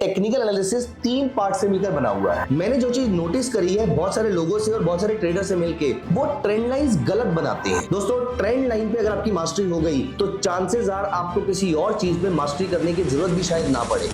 Technical analysis 3 part से मिलकर बना हुआ है। मैंने जो चीज नोटिस करी है बहुत सारे लोगों से और बहुत सारे ट्रेडर से मिलके, वो ट्रेंड लाइंस गलत बनाते हैं। दोस्तों, ट्रेंड लाइन पे अगर आपकी मास्टरी हो गई तो चांसेस आर आपको किसी और चीज पे मास्टरी करने की जरूरत भी शायद ना पड़े।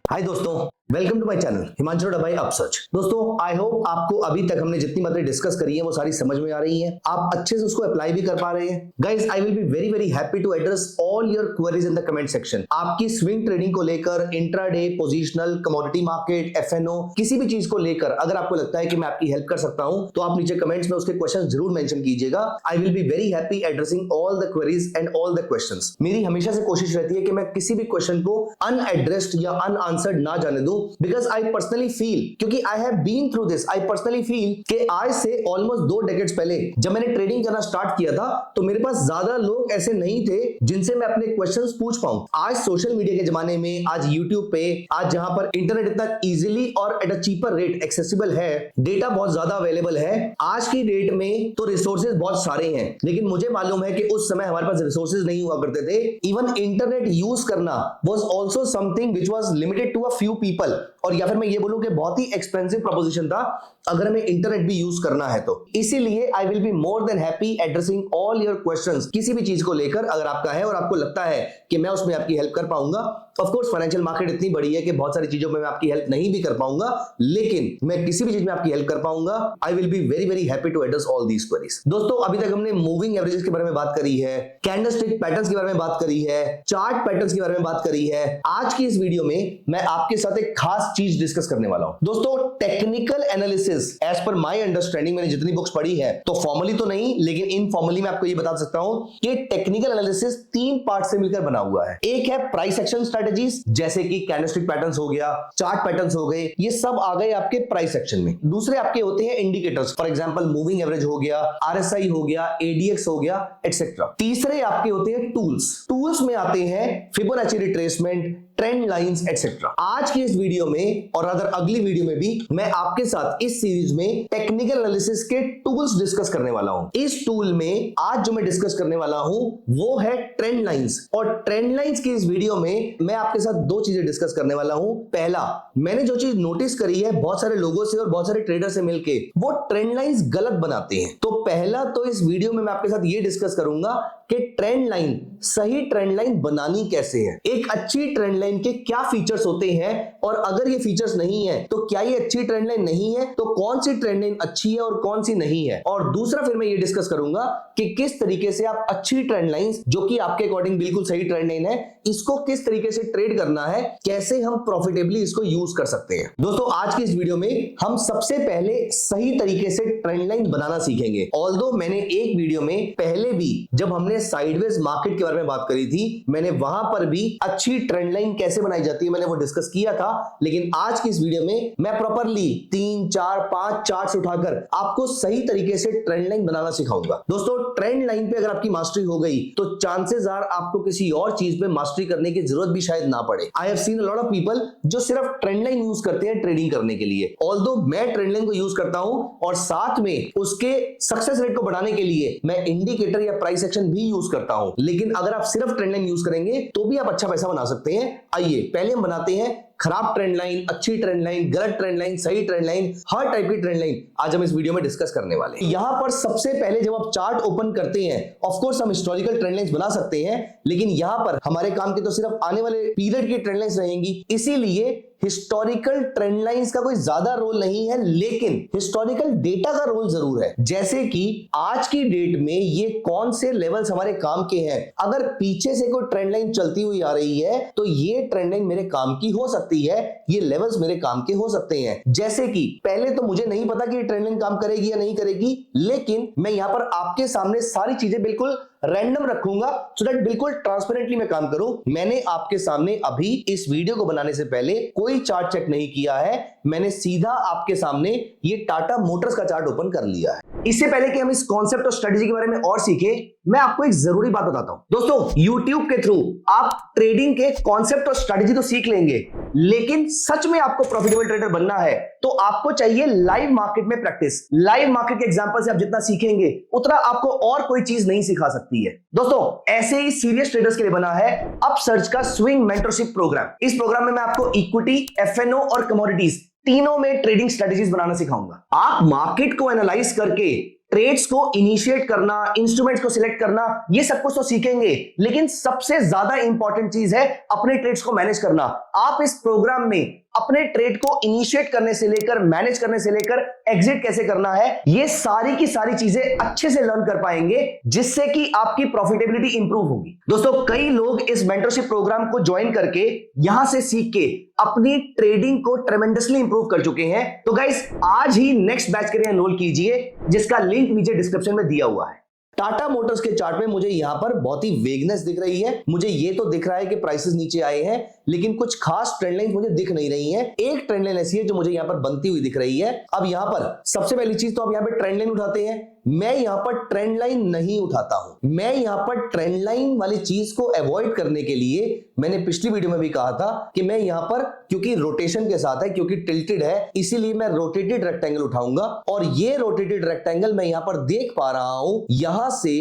हाय दोस्तों, welcome to my channel Himanshu भाई अपसर्च। दोस्तों, आई होप आपको अभी तक हमने जितनी बातें डिस्कस करी है वो सारी समझ में आ रही हैं, आप अच्छे से उसको अप्लाई भी कर पा रहे हैं। Guys, I will be very very happy to address all your queries in the comment section. आपकी स्विंग ट्रेडिंग को लेकर, intraday, positional, commodity market, F N O, किसी भी चीज को लेकर अगर आपको लगता है कि मैं आपकी हेल्प कर सकता हूं तो आप नीचे कमेंट्स में उसके क्वेश्चन जरूर मेंशन कीजिएगा। आई will be very happy addressing all the queries and all the questions. मेरी हमेशा से कोशिश रहती है कि मैं किसी भी क्वेश्चन को अनएड्रेस्ड या अनआंसर्ड ना जाने दूं, बिकॉज आई पर्सनली फील, क्योंकि I have been through this, I personally feel कि आज से ऑलमोस्ट 2 डेकेड्स पहले जब मैंने ट्रेडिंग करना स्टार्ट किया था तो मेरे पास ज्यादा लोग ऐसे नहीं थे जिनसे मैं अपने क्वेश्चंस पूछ पाऊं। आज सोशल मीडिया के जमाने में, आज यूट्यूब पे, आज जहां पर इंटरनेट इतना इजीली और at a cheaper rate accessible है, डेटा बहुत ज्यादा अवेलेबल है, आज की डेट में तो रिसोर्सेज बहुत सारे हैं। लेकिन मुझे मालूम है कि उस समय हमारे पास रिसोर्सेज नहीं हुआ करते थे। इवन इंटरनेट यूज करना was also something which was limited to a few people, और या फिर मैं ये बोलूं कि बहुत ही एक्सपेंसिव प्रोपोजिशन था अगर हमें इंटरनेट भी यूज करना है तो। इसीलिए आई will be more than happy addressing all your questions, किसी भी चीज को लेकर अगर आपका है और आपको लगता है कि मैं उसमें आपकी हेल्प कर पाऊंगा। ऑफ कोर्स फाइनेंशियल मार्केट इतनी बड़ी है कि बहुत सारी चीजों में मैं आपकी हेल्प नहीं भी कर पाऊंगा, लेकिन मैं किसी भी चीज में आपकी हेल्प कर पाऊंगा। I will be very very happy to address all these queries. दोस्तों, अभी तक हमने मूविंग एवरेजेस के बारे में बात करी है, कैंडलस्टिक पैटर्न्स के बारे में बात करी है, चार्ट पैटर्न्स के बारे में बात करी है। आज की इस वीडियो में मैं आपके साथ एक खास चीज डिस्कस करने वाला हूं। दोस्तों, technical analysis as per my understanding, मैंने जितनी बुक्स पढ़ी है, तो फॉर्मली तो नहीं लेकिन इनफॉर्मली मैं आपको ये बता सकता हूं कि टेक्निकल एनालिसिस 3 पार्ट से मिलकर बना हुआ है। एक है प्राइस एक्शन स्ट्रेटजीज, जैसे कि कैंडलस्टिक पैटर्न्स हो गया, चार्ट पैटर्न्स हो गए, ये सब आ गए आपके प्राइस एक्शन में। दूसरे आपके होते हैं indicators, for example moving average हो गया, आरएसआई हो गया, एडीएक्स हो गया, एटसेट्रा। तीसरे आपके होते हैं टूल्स। टूल्स में आते हैं Fibonacci retracement, trend lines, etcetera. आज की इस वीडियो में और अदर अगली वीडियो में भी मैं आपके साथ इस सीरीज में टेक्निकल एनालिसिस के टूल्स डिस्कस करने वाला हूं। इस टूल में आज जो मैं डिस्कस करने वाला हूं वो है ट्रेंड लाइंस, और ट्रेंड लाइंस की इस वीडियो में मैं आपके साथ 2 चीजें डिस्कस करने वाला हूं। पहला, मैंने जो चीज नोटिस करी है बहुत सारे लोगों से और बहुत सारे ट्रेडर से मिलके, वो ट्रेंड लाइंस गलत बनाते हैं। तो पहला तो इस वीडियो में मैं आपके साथ ये डिस्कस करूंगा कि ट्रेंड लाइन, सही ट्रेंड लाइन बनानी कैसे है, एक अच्छी ट्रेंड लाइन के क्या फीचर्स होते हैं, और अगर ये फीचर्स नहीं है तो क्या ये अच्छी ट्रेंड लाइन नहीं है, तो कौन सी ट्रेंड लाइन अच्छी है और कौन सी नहीं है। और दूसरा फिर मैं ये डिस्कस करूंगा कि किस तरीके से आप अच्छी ट्रेंड लाइंस, जो कि आपके अकॉर्डिंग बिल्कुल सही ट्रेंड लाइन है, इसको किस तरीके से ट्रेड करना है, कैसे हम प्रॉफिटेबली इसको यूज कर सकते हैं। दोस्तों, आज की इस वीडियो में हम सबसे पहले सही तरीके से ट्रेंड लाइन बनाना सीखेंगे। ऑल्दो मैंने एक वीडियो में पहले भी, जब हमने साइडवेज मार्केट के बारे में बात करी थी, मैंने वहां पर भी अच्छी ट्रेंड लाइन कैसे बनाई जाती है मैंने वो डिस्कस किया था। लेकिन आज की इस वीडियो में मैं प्रॉपर्ली 3, 4, 5 चार्ट्स उठाकर आपको सही तरीके से ट्रेंड लाइन बनाना सिखाऊंगा। दोस्तों, ट्रेंड लाइन पे अगर आपकी मास्टरी हो गई तो चांसेस आर आपको किसी और चीज पे मास्टरी करने की जरूरत भी शायद ना पड़े। I have seen a lot of people जो सिर्फ ट्रेंड लाइन यूज करते हैं ट्रेडिंग करने के लिए। ऑल्दो मैं ट्रेंड लाइन को यूज करता हूं और साथ में उसके सक्सेस रेट को बढ़ाने के लिए मैं इंडिकेटर या प्राइस एक्शन भी यूज करता हूं। लेकिन अगर आप सिर्फ ट्रेंड लाइन यूज करेंगे तो भी आप अच्छा पैसा बना सकते हैं। आइए पहले हम बनाते हैं खराब ट्रेंड लाइन, अच्छी ट्रेंड लाइन, गलत ट्रेंड लाइन, सही ट्रेंड लाइन, हर टाइप की ट्रेंड लाइन आज हम इस वीडियो में डिस्कस करने वाले हैं। यहां पर सबसे पहले जब आप चार्ट ओपन करते हैं, ऑफ कोर्स हम हिस्टोरिकल ट्रेंड लाइंस बना सकते हैं, लेकिन यहां पर हमारे काम की तो सिर्फ आने वाले पीरियड की ट्रेंड लाइंस रहेंगी। इसीलिए हिस्टोरिकल ट्रेंड लाइंस का कोई ज्यादा रोल नहीं है, लेकिन हिस्टोरिकल डेटा का रोल जरूर है। जैसे कि आज की डेट में ये कौन से लेवल्स हमारे काम के हैं। अगर पीछे से कोई ट्रेंड लाइन चलती हुई आ रही है तो ये ट्रेंड लाइन मेरे काम की हो सकती है, ये लेवल्स मेरे काम के हो सकते हैं। जैसे कि पहले तो मुझे नहीं पता कि ये ट्रेंड लाइन काम करेगी या नहीं करेगी, लेकिन मैं यहां पर आपके सामने सारी चीजें बिल्कुल रैंडम रखूंगा सो दैट बिल्कुल ट्रांसपेरेंटली मैं काम करूं। मैंने आपके सामने अभी इस वीडियो को बनाने से पहले कोई चार्ट चेक नहीं किया है, मैंने सीधा आपके सामने ये टाटा मोटर्स का चार्ट ओपन कर लिया है। इससे पहले कि हम इस कॉन्सेप्ट और स्ट्रेटजी के बारे में और सीखें, मैं आपको एक जरूरी बात बताता हूं। दोस्तों, YouTube के थ्रू आप ट्रेडिंग के कॉन्सेप्ट और स्ट्रेटजी तो सीख लेंगे, लेकिन सच में आपको प्रॉफिटेबल ट्रेडर बनना है तो आपको चाहिए लाइव मार्केट में प्रैक्टिस। लाइव मार्केट के एग्जांपल से आप जितना सीखेंगे उतना आपको और कोई चीज नहीं सिखा सकती है। दोस्तों ऐसे ही सीरियस ट्रेडर्स के लिए बना है अपसर्ज का स्विंग मेंटरशिप प्रोग्राम। इस प्रोग्राम में मैं आपको इक्विटी, एफएनओ और कमोडिटीज तीनों में ट्रेडिंग स्ट्रेटेजीज बनाना सिखाऊंगा। आप मार्केट को एनालाइज करके ट्रेड्स को इनिशिएट करना, इंस्ट्रूमेंट्स को सिलेक्ट करना, ये सब कुछ तो सीखेंगे, लेकिन सबसे ज्यादा इंपॉर्टेंट चीज है अपने ट्रेड्स को मैनेज करना। आप इस प्रोग्राम में अपने ट्रेड को इनिशिएट करने से लेकर, मैनेज करने से लेकर एग्जिट कैसे करना है, ये सारी की सारी चीजें अच्छे से लर्न कर पाएंगे, जिससे कि आपकी प्रॉफिटेबिलिटी इंप्रूव होगी। दोस्तों कई लोग इस मेंटरशिप प्रोग्राम को ज्वाइन करके, यहां से सीख के अपनी ट्रेडिंग को ट्रेमेंडसली इंप्रूव कर चुके हैं। तो गाइस आज ही नेक्स्ट बैच के लिए एनरोल कीजिए, जिसका लिंक नीचे डिस्क्रिप्शन में दिया हुआ है। टाटा मोटर्स के चार्ट में मुझे यहां पर बहुत ही वेगनेस दिख रही है। मुझे ये तो दिख रहा है कि प्राइसेस नीचे आए हैं, लेकिन कुछ खास ट्रेंड लाइन मुझे दिख नहीं रही है। एक ट्रेंड लाइन ऐसी है जो मुझे यहां पर बनती हुई दिख रही है। अब यहां पर सबसे पहली चीज तो आप यहां पे ट्रेंड लाइन उठाते हैं। मैं यहां पर ट्रेंड लाइन नहीं उठाता हूं। मैं यहां पर ट्रेंड लाइन वाली चीज को अवॉइड करने के लिए मैंने पिछली वीडियो में भी कहा था कि मैं यहां पर, क्योंकि रोटेशन के साथ है, क्योंकि टिल्टेड है, इसीलिए मैं रोटेटेड रेक्टेंगल उठाऊंगा। और ये रोटेटेड रेक्टेंगल मैं यहां पर देख पा रहा हूं, यहां से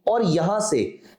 और यहां से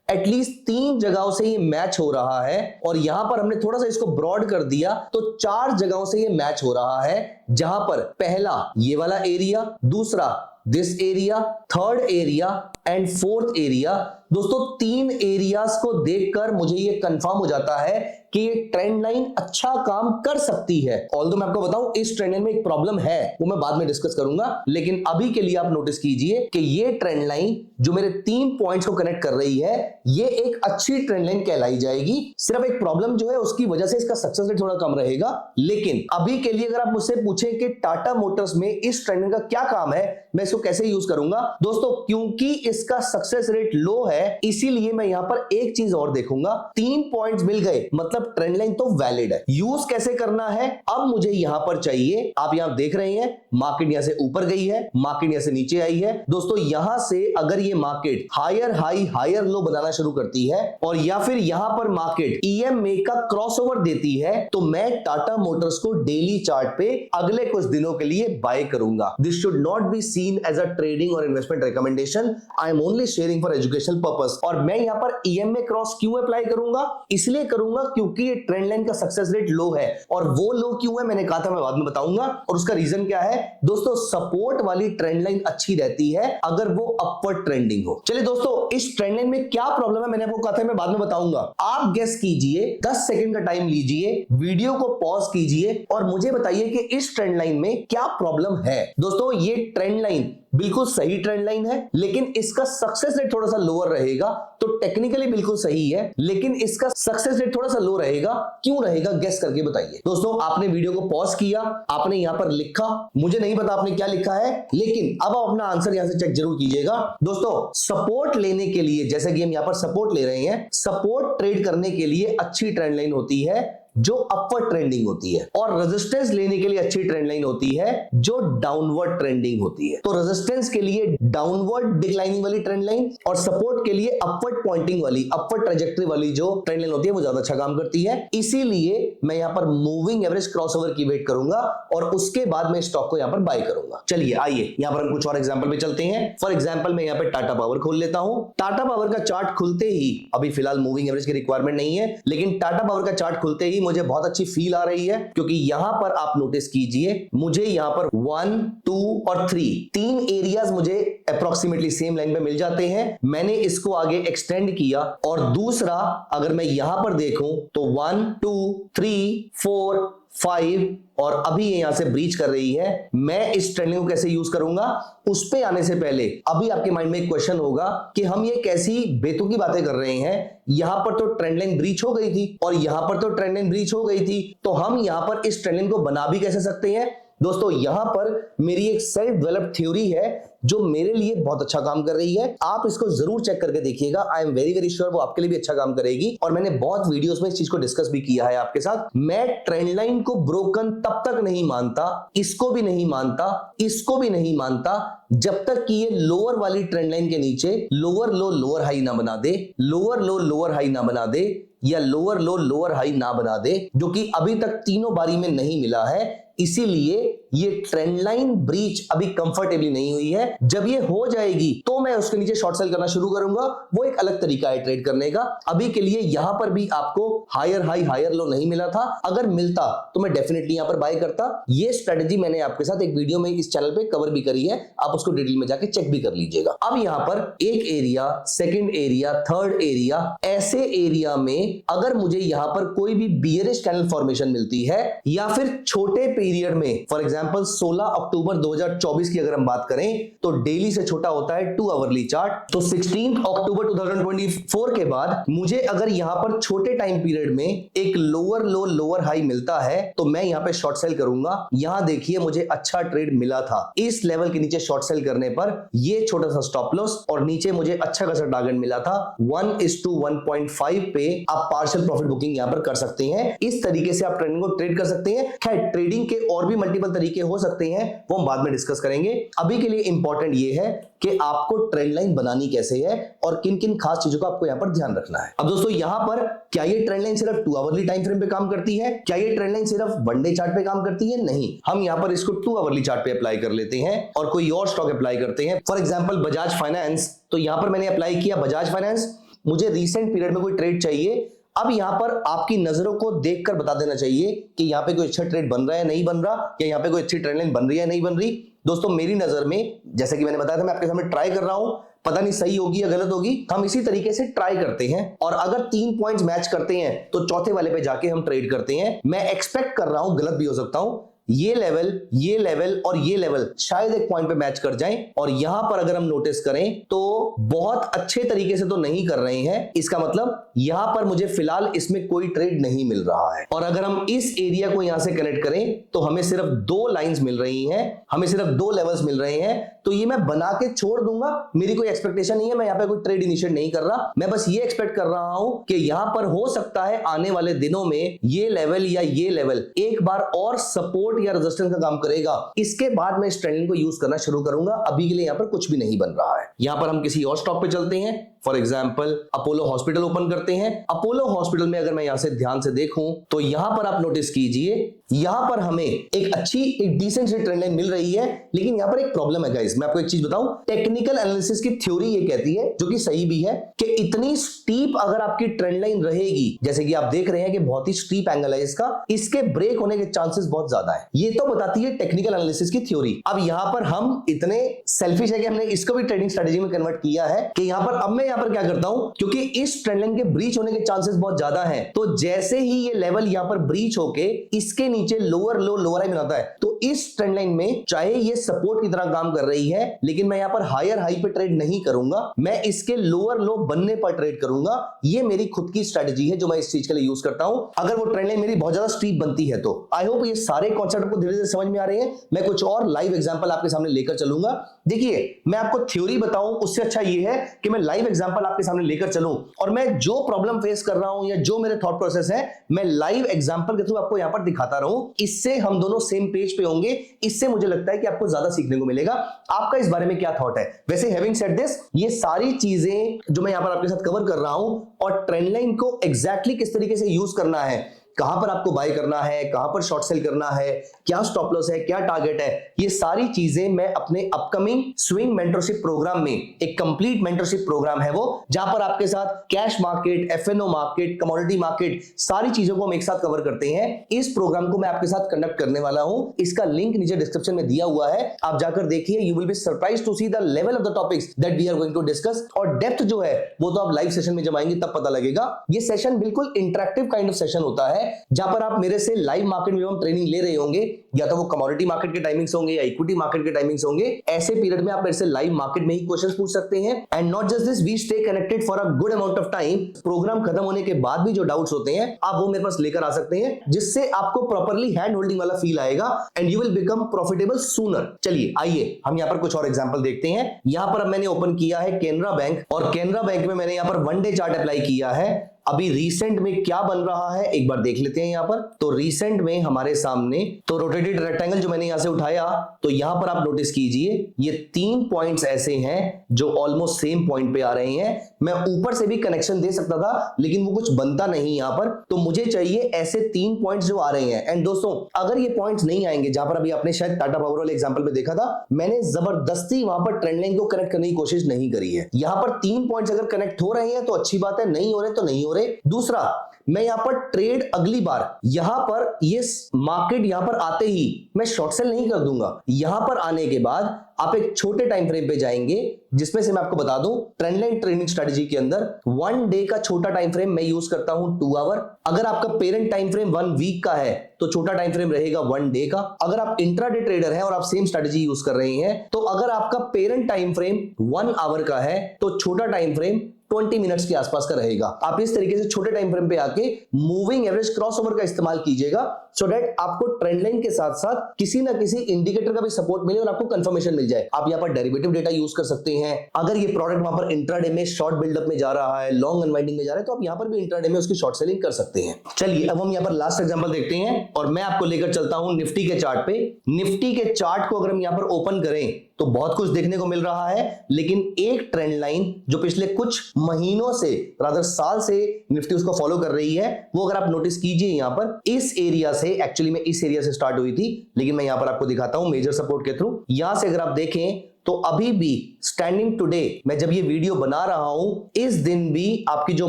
एटलीस्ट 3 जगहों से ये मैच हो रहा है। और यहां पर हमने थोड़ा सा इसको ब्रॉड कर दिया तो 4 जगहों से ये मैच हो रहा है, जहां पर पहला ये वाला एरिया, दूसरा this area, third area and fourth area. दोस्तों 3 एरियाज को देखकर मुझे ये कंफर्म हो जाता है कि ये ट्रेंड लाइन अच्छा काम कर सकती है। ऑल्दो मैं आपको बताऊं इस ट्रेंड लाइन में एक प्रॉब्लम है, वो मैं बाद में डिस्कस करूंगा, लेकिन अभी के लिए आप नोटिस कीजिए कि ये ट्रेंड लाइन जो मेरे 3 पॉइंट्स को कनेक्ट कर रही है, ये एक अच्छी ट्रेंड लाइन कहलाई जाएगी। सिर्फ एक प्रॉब्लम जो है उसकी वजह से इसका सक्सेस रेट थोड़ा कम रहेगा। लेकिन अभी के लिए अगर आप मुझसे पूछें कि टाटा मोटर्स में इस ट्रेंड लाइन का क्या काम है, मैं इसको कैसे यूज करूंगा, दोस्तों क्योंकि इसका सक्सेस रेट लो है, इसीलिए मैं यहां पर एक चीज और देखूंगा। 3 पॉइंट्स मिल गए, मतलब ट्रेंड लाइन तो वैलिड है। यूज कैसे करना है अब मुझे यहां पर चाहिए। आप यहां देख रहे हैं मार्केट यहां से ऊपर गई है, मार्केट यहां से नीचे आई है। दोस्तों यहां से अगर ये market higher high higher low बनाना शुरू करती है और या फिर यहां पर मार्केट ईएमए का क्रॉसओवर देती है, तो मैं टाटा मोटर्स को डेली चार्ट पे अगले कुछ दिनों के लिए बाय करूंगा। This should not be seen as a trading और investment recommendation, I am only sharing for educational purpose. और मैं यहां पर ईएमए क्रॉस क्यों अप्लाई करूंगा, इसलिए करूंगा क्योंकि ये ट्रेंड लाइन का सक्सेस रेट लो है। और वो लो क्यों है मैंने कहा था मैं बाद में बताऊंगा, और उसका रीजन क्या है। दोस्तों सपोर्ट वाली ट्रेंड लाइन अच्छी रहती है अगर वो अपवर्ड ट्रेंडिंग हो। चलिए दोस्तों इस ट्रेंड लाइन में क्या प्रॉब्लम है मैंने आपको कहा था मैं बाद में बताऊंगा। आप गेस कीजिए, 10 सेकंड का टाइम लीजिए, वीडियो को पॉज कीजिए और मुझे बताइए कि इस ट्रेंड लाइन में क्या प्रॉब्लम है। दोस्तों ये ट्रेंड लाइन बिल्कुल सही ट्रेंड लाइन है, लेकिन इसका सक्सेस रेट थोड़ा सा लोअर रहेगा। तो टेक्निकली बिल्कुल सही है, लेकिन इसका सक्सेस रेट थोड़ा सा लो रहेगा। क्यों रहेगा गेस करके बताइए। दोस्तों आपने वीडियो को पॉज किया, आपने यहां पर लिखा, मुझे नहीं पता आपने क्या लिखा है, लेकिन अब आप अपना आंसर यहां से चेक जरूर कीजिएगा। दोस्तों सपोर्ट लेने के लिए, जैसे कि हम यहां पर सपोर्ट ले रहे हैं, सपोर्ट ट्रेड करने के लिए अच्छी ट्रेंड लाइन होती है जो अपवर्ड ट्रेंडिंग होती है, और रेजिस्टेंस लेने के लिए अच्छी ट्रेंड लाइन होती है जो डाउनवर्ड ट्रेंडिंग होती है। तो रेजिस्टेंस के लिए डाउनवर्ड डिक्लाइनिंग वाली ट्रेंड लाइन और सपोर्ट के लिए अपवर्ड पॉइंटिंग वाली, अपवर्ड ट्रेजेक्टरी वाली जो ट्रेंड लाइन होती है वो ज्यादा अच्छा काम करती है। इसीलिए मैं यहां पर मूविंग एवरेज क्रॉसओवर की वेट करूंगा और उसके बाद मैं स्टॉक को यहां पर बाय करूंगा। चलिए आइए यहां पर हम कुछ और एग्जांपल पे चलते हैं। फॉर एग्जांपल मैं यहां पे टाटा पावर खोल लेता हूं। टाटा पावर का चार्ट खुलते ही, अभी फिलहाल मूविंग एवरेज की रिक्वायरमेंट नहीं है, लेकिन टाटा पावर का चार्ट खुलते ही मुझे बहुत अच्छी फील आ रही है, क्योंकि यहां पर आप नोटिस कीजिए मुझे यहां पर 1, 2 और 3 एरियाज मुझे अप्रोक्सीमेटली सेम लाइन पे मिल जाते हैं। मैंने इसको आगे एक्सटेंड किया और दूसरा अगर मैं यहां पर देखूं तो 1, 2, 3, 4, 5 और अभी ये यहां से ब्रीच कर रही है। मैं इस ट्रेंडिंग को कैसे यूज करूंगा, उस पे आने से पहले अभी आपके माइंड में एक क्वेश्चन होगा कि हम ये कैसी बेतुकी बातें कर रहे हैं। यहां पर तो ट्रेंड लाइन ब्रीच हो गई थी और यहां पर तो ट्रेंड लाइन ब्रीच हो गई थी, तो हम यहां पर इस ट्रेंड लाइन को बना भी कैसे सकते हैं। दोस्तों यहां पर मेरी एक सेल्फ डेवलप्ड थ्योरी है जो मेरे लिए बहुत अच्छा काम कर रही है। आप इसको जरूर चेक करके देखिएगा, I am very very sure वो आपके लिए भी अच्छा काम करेगी। और मैंने बहुत वीडियोस में इस चीज को डिस्कस भी किया है आपके साथ। मैं ट्रेंड लाइन को ब्रोकन तब तक नहीं मानता, इसको भी नहीं मानता, इसको भी नहीं मानता, जब तक कि ये लोअर वाली ट्रेंड लाइन के नीचे लोअर लो लोअर हाई ना बना दे, लोअर लो लोअर हाई ना बना दे, या लोअर लो लोअर हाई ना बना दे, जो कि अभी तक तीनों बारी में नहीं मिला है। इसीलिए ये ट्रेंड लाइन ब्रीच अभी कंफर्टेबली नहीं हुई है। जब ये हो जाएगी तो मैं उसके नीचे शॉर्ट सेल करना शुरू करूंगा, वो एक अलग तरीका है ट्रेड करने का। अभी के लिए यहां पर भी आपको हायर हाई हायर लो नहीं मिला था, अगर मिलता तो मैं डेफिनेटली यहां पर बाय करता। ये स्ट्रेटजी मैंने आपके साथ एक वीडियो में इस चैनल पे कवर भी करी है, आप उसको डिटेल में जाके चेक भी कर लीजिएगा। अब यहां पर एक area, second area, third area, ऐसे एरिया में अगर मुझे यहां पर कोई भी बियरिश कैंडल फॉर्मेशन मिलती है या फिर छोटे पीरियड में, फॉर एग्जांपल 16 अक्टूबर 2024 की अगर हम बात करें तो डेली से छोटा होता है 2 आवरली चार्ट, तो 16 अक्टूबर 2024 के बाद मुझे अगर यहां पर छोटे टाइम पीरियड में एक लोअर लो लोअर हाई मिलता है तो मैं यहां पे शॉर्ट सेल करूंगा। यहां देखिए मुझे अच्छा ट्रेड मिला था, इस लेवल के नीचे शॉर्ट सेल करने पर ये छोटा सा स्टॉप लॉस और नीचे मुझे अच्छा खासा टारगेट मिला था 1:1.5 पे आप पार्शियल प्रॉफिट बुकिंग यहां पर कर सकते हैं। इस तरीके से आप ट्रेंडिंग को ट्रेड कर सकते हैं। खैर ट्रेडिंग के और भी मल्टीपल तरीके हो सकते हैं, वो हम बाद में डिस्कस करेंगे। अभी के लिए इंपॉर्टेंट ये है कि आपको ट्रेंड लाइन बनानी कैसे है और किन किन खास चीजों का आपको यहां पर ध्यान रखना है। अब दोस्तों यहां पर क्या ये ट्रेंड लाइन सिर्फ 2 आवरली टाइम फ्रेम पे काम करती है? क्या ये ट्रेंड लाइन सिर्फ वन डे चार्ट पे काम करती है? नहीं, हम यहां पर इसको 2 आवरली चार्ट पे अप्लाई कर लेते हैं और कोई और स्टॉक अप्लाई करते हैं। फॉर एग्जांपल बजाज फाइनेंस, तो यहां पर मैंने अप्लाई किया बजाज फाइनेंस। मुझे रीसेंट पीरियड में कोई ट्रेड चाहिए। अब यहां पर आपकी नजरों को देखकर बता देना चाहिए कि यहां पे कोई अच्छा ट्रेड बन रहा है नहीं बन रहा, या यहां पे कोई अच्छी ट्रेंड लाइन बन रही है नहीं बन रही। दोस्तों मेरी नजर में, जैसे कि मैंने बताया था, मैं आपके सामने ट्राई कर रहा हूं, पता नहीं सही होगी या गलत होगी, हम इसी तरीके से ट्राई करते हैं और अगर 3 पॉइंट्स मैच करते हैं तो चौथे वाले पे जाके हम ट्रेड करते हैं। मैं एक्सपेक्ट कर रहा हूं, गलत भी हो सकता हूं, ये लेवल और ये लेवल शायद एक पॉइंट पे मैच कर जाएं, और यहां पर अगर हम नोटिस करें तो बहुत अच्छे तरीके से तो नहीं कर रहे हैं। इसका मतलब यहां पर मुझे फिलहाल इसमें कोई ट्रेड नहीं मिल रहा है। और अगर हम इस एरिया को यहां से कनेक्ट करें तो हमें सिर्फ 2 लाइंस मिल रही हैं, हमें सिर्फ 2 लेवल्स मिल रहे हैं, तो ये मैं बना के छोड़ दूंगा। मेरी कोई एक्सपेक्टेशन नहीं है, मैं यहां पे कोई ट्रेड इनिशिएट नहीं कर रहा। मैं बस ये एक्सपेक्ट कर रहा हूं कि यहां पर हो सकता है आने वाले दिनों में ये लेवल या ये लेवल एक बार और सपोर्ट या रेजिस्टेंस का काम करेगा। इसके बाद मैं इस ट्रेंड को यूज करना शुरू करूंगा। अभी के लिए यहां पर कुछ भी नहीं बन रहा है। यहां पर हम किसी और स्टॉक पे चलते हैं। For example Apollo hospital open करते हैं। अपोलो हॉस्पिटल में अगर मैं यहां से ध्यान से देखूं तो यहां पर आप नोटिस कीजिए, यहां पर हमें एक अच्छी एक डिसेंट सी ट्रेंड लाइन मिल रही है, लेकिन यहां पर एक प्रॉब्लम है गाइस। मैं आपको एक चीज बताऊं, टेक्निकल एनालिसिस की थ्योरी ये कहती है, जो कि सही भी है, कि इतनी स्टीप अगर आपकी ट्रेंड लाइन रहेगी, जैसे कि आप देख रहे हैं कि बहुत ही स्टीप एंगल है इसका, इसके ब्रेक होने के चांसेस बहुत ज्यादा है। ये तो बताती है टेक्निकल एनालिसिस की थ्योरी। अब यहां पर हम इतने सेल्फिश है कि हमने इसको भी ट्रेडिंग स्ट्रेटेजी में कन्वर्ट किया है कि यहां पर अब मैं यहां पर क्या करता हूं, क्योंकि इस ट्रेंड लाइन के ब्रीच होने के चांसेस बहुत ज्यादा हैं, तो जैसे ही ये लेवल यहां पर ब्रीच होके इसके नीचे लोअर लो लोअर हाई बनाता है, तो इस ट्रेंड लाइन में चाहे ये सपोर्ट की तरह काम कर रही है, लेकिन मैं यहां पर हायर हाई पे ट्रेड नहीं करूंगा, मैं इसके लोअर लो बनने पर ट्रेड करूंगा। ये मेरी खुद की स्ट्रेटेजी है जो मैं इस चीज के लिए यूज करता हूं, अगर वो ट्रेंड लाइन मेरी बहुत ज्यादा स्टीप बनती है तो। आई होप ये सारे कॉन्सेप्ट को धीरे धीरे समझ में आ रहे हैं। मैं कुछ और लाइव एग्जांपल आपके सामने लेकर चलूंगा। देखिए मैं आपको थ्योरी बताऊं, उससे अच्छा ये है कि मैं लाइव एग्जांपल आपके सामने लेकर चलूं, और मैं जो प्रॉब्लम फेस कर रहा हूं या जो मेरे थॉट प्रोसेस है, मैं लाइव एग्जांपल के थ्रू आपको यहां पर दिखाता रहूं। इससे हम दोनों सेम पेज पे होंगे। इससे मुझे लगता है कि आपको ज्यादा सीखने को मिलेगा। आपका इस बारे में क्या थॉट है? वैसे हैविंग सेड दिस, ये सारी चीजें जो मैं यहां पर आपके साथ कवर कर रहा हूं, और ट्रेंड लाइन को एग्जैक्टली किस तरीके से यूज करना है, कहां पर आपको बाय करना है, कहां पर शॉर्ट सेल करना है, क्या स्टॉप लॉस है, क्या टारगेट है, ये सारी चीजें मैं अपने अपकमिंग स्विंग मेंटरशिप प्रोग्राम में, एक कंप्लीट मेंटरशिप प्रोग्राम है वो, जहां पर आपके साथ cash market, F N O market, commodity market, सारी चीजों को हम एक साथ कवर करते हैं। इस प्रोग्राम को मैं आपके साथ कंडक्ट करने वाला हूं। इसका लिंक नीचे डिस्क्रिप्शन में दिया हुआ है, आप जाकर देखिए। You will be surprised to see the level of the topics that we are going to discuss, और डेप्थ जो है वो तो आप लाइव सेशन में जब आएंगे तब पता लगेगा। ये सेशन बिल्कुल इंटरेक्टिव काइंड ऑफ सेशन होता है, जहां पर आप मेरे से लाइव मार्केट में हम ट्रेनिंग ले रहे होंगे, या तो वो कमोडिटी मार्केट के टाइमिंग्स होंगे या इक्विटी मार्केट के टाइमिंग्स होंगे। ऐसे पीरियड में आप मेरे से लाइव मार्केट में ही क्वेश्चंस पूछ सकते हैं। And not just this, we stay connected for a good amount of time. Program खत्म होने के बाद भी जो डाउट्स होते हैं आप वो मेरे पास लेकर आ सकते हैं, जिससे आपको प्रॉपर्ली हैंड होल्डिंग वाला फील आएगा and you will become profitable sooner. चलिए आइए हम यहां पर कुछ और एग्जांपल देखते हैं। यहां पर अब मैंने ओपन किया है केनरा बैंक, और केनरा बैंक में मैंने यहां पर वन डे चार्ट अप्लाई किया है। अभी रीसेंट में क्या बन रहा है एक बार देख लेते हैं। यहां पर तो रीसेंट में हमारे सामने तो रोटेटेड रेक्टेंगल जो मैंने यहां से उठाया, तो यहां पर आप नोटिस कीजिए ये 3 पॉइंट्स ऐसे हैं जो ऑलमोस्ट सेम पॉइंट पे आ रहे हैं। मैं ऊपर से भी कनेक्शन दे सकता था, लेकिन वो कुछ बनता नहीं यहां पर। तो मुझे चाहिए ऐसे 3 पॉइंट्स जो आ रहे हैं। एंड दोस्तों, अगर ये पॉइंट्स नहीं आएंगे, जहां पर अभी आपने शायद टाटा पावर वाले एग्जांपल में देखा था, मैंने जबरदस्ती वहां पर ट्रेंड लाइन को कनेक्ट करने की कोशिश नहीं करी है। यहां पर 3 पॉइंट्स अगर कनेक्ट हो रहे हैं तो अच्छी बात है, नहीं हो रहे तो नहीं हो रहे। दूसरा, मैं यहां पर ट्रेड अगली बार यहां पर ये मार्केट यहां पर आते ही मैं शॉर्ट सेल नहीं कर दूंगा। यहां पर आने के बाद आप एक छोटे टाइम फ्रेम पे जाएंगे, जिसमें से मैं आपको बता दूं, ट्रेंड लाइन ट्रेडिंग स्ट्रेटजी के अंदर 1 डे का छोटा टाइम फ्रेम मैं यूज करता हूं 2 आवर। अगर आपका पेरेंट टाइम फ्रेम 1 वीक का है तो छोटा टाइम फ्रेम रहेगा 1 डे का। अगर आप इंट्राडे ट्रेडर हैं और आप सेम स्ट्रेटजी यूज कर रहे हैं, तो अगर आपका पेरेंट टाइम फ्रेम 1 आवर का है तो छोटा टाइम फ्रेम 20 मिनट्स के आसपास का रहेगा। आप इस तरीके से छोटे टाइम फ्रेम पे आके मूविंग एवरेज क्रॉसओवर का इस्तेमाल कीजिएगा, सो दैट आपको ट्रेंड लाइन के साथ साथ किसी ना किसी इंडिकेटर का भी सपोर्ट मिले और आपको कंफर्मेशन मिल जाए। आप यहां पर डेरिवेटिव डेटा यूज कर सकते हैं। अगर ये प्रोडक्ट वहां पर इंट्राडे में शॉर्ट बिल्डअप में जा रहा है, लॉन्ग अनवाइंडिंग में जा रहा है, तो आप यहां पर भी इंट्राडे में उसकी शॉर्ट सेलिंग कर सकते हैं। चलिए अब हम यहां पर लास्ट एग्जांपल देखते हैं और मैं आपको लेकर चलता हूं निफ्टी के चार्ट पे। निफ्टी के चार्ट को अगर हम यहां पर ओपन करें तो बहुत कुछ देखने को मिल रहा है, लेकिन एक ट्रेंड लाइन जो पिछले कुछ महीनों से, रादर साल से निफ्टी उसको फॉलो कर रही है, वो अगर आप नोटिस कीजिए यहां पर इस एरिया से, एक्चुअली में इस एरिया से स्टार्ट हुई थी, लेकिन मैं यहां पर आपको दिखाता हूं मेजर सपोर्ट के थ्रू। यहां से अगर आप देखें तो अभी भी स्टैंडिंग टुडे, मैं जब ये वीडियो बना रहा हूं, इस दिन भी आपकी जो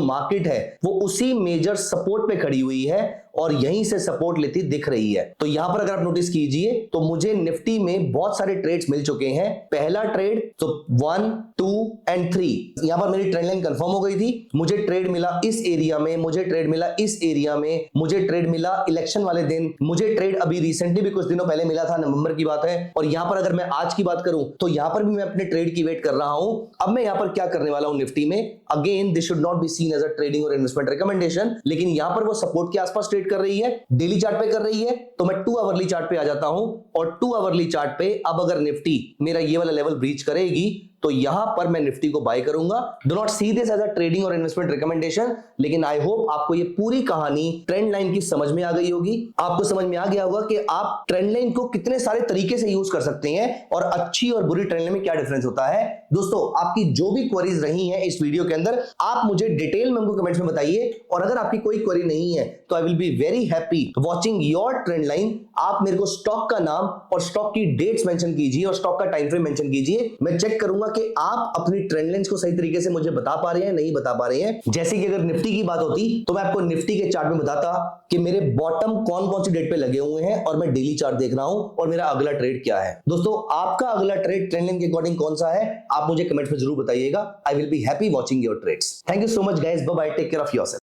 मार्केट है वो उसी मेजर सपोर्ट पे खड़ी हुई है और यहीं से सपोर्ट लेती दिख रही है। तो यहां पर अगर आप नोटिस कीजिए तो मुझे निफ्टी में बहुत सारे ट्रेड्स मिल चुके हैं। पहला ट्रेड तो 1, 2 एंड 3, यहां पर मेरी ट्रेंड लाइन कंफर्म हो गई थी। मुझे ट्रेड मिला इस एरिया में, मुझे ट्रेड मिला इस एरिया में, मुझे ट्रेड मिला इलेक्शन वाले दिन, मुझे ट्रेड अभी रिसेंटली भी कुछ दिनों पहले मिला था, नवंबर की बात है। और यहां पर अगर मैं आज की बात करूं तो यहां पर भी मैं अपने ट्रेड की वेट कर रहा हूं। अब मैं यहां पर क्या करने वाला हूं निफ्टी में, again this should not be seen as a trading और इन्वेस्टमेंट रिकमेंडेशन, लेकिन यहां पर वो सपोर्ट के आसपास ट्रेड कर रही है, डेली चार्ट पे कर रही है, तो मैं 2 आवरली चार्ट पे आ जाता हूं और 2 आवरली चार्ट पे अब अगर निफ्टी मेरा ये वाला लेवल ब्रीच करेगी तो यहां पर मैं निफ्टी को बाय करूंगा। Do not see this as a trading और इन्वेस्टमेंट रिकमेंडेशन, लेकिन आई होप आपको ये पूरी कहानी ट्रेंड लाइन की समझ में आ गई होगी। आपको समझ में आ गया होगा कि आप ट्रेंड लाइन को कितने सारे तरीके से यूज कर सकते हैं और अच्छी और बुरी ट्रेंड लाइन में क्या डिफरेंस होता है। दोस्तों, आपकी जो भी क्वेरीज रही हैं इस वीडियो के अंदर, आप मुझे डिटेल में उनको कमेंट्स में बताइए, और अगर आपकी कोई क्वेरी नहीं है तो आई will be very happy watching your trend line. आप मेरे को स्टॉक का नाम और स्टॉक की डेट्स मेंशन कीजिए और स्टॉक का टाइम फ्रेम मेंशन कीजिए। मैं चेक करूंगा कि आप अपनी ट्रेंड लाइंस को सही तरीके से मुझे बता पा रहे हैं, नहीं बता पा रहे हैं। जैसे कि अगर निफ्टी की बात होती तो मैं आपको निफ्टी के चार्ट में बताता कि मेरे बॉटम कौन कौन सी डेट पे लगे हुए हैं और मैं डेली चार्ट देख रहा हूं और मेरा अगला ट्रेड क्या है। दोस्तों, आपका अगला ट्रेड ट्रेंड लाइन के अकॉर्डिंग कौन सा है, आप मुझे कमेंट्स में जरूर बताइएगा। I will be happy watching your trades. Thank you so much guys, bye bye, take care of yourself.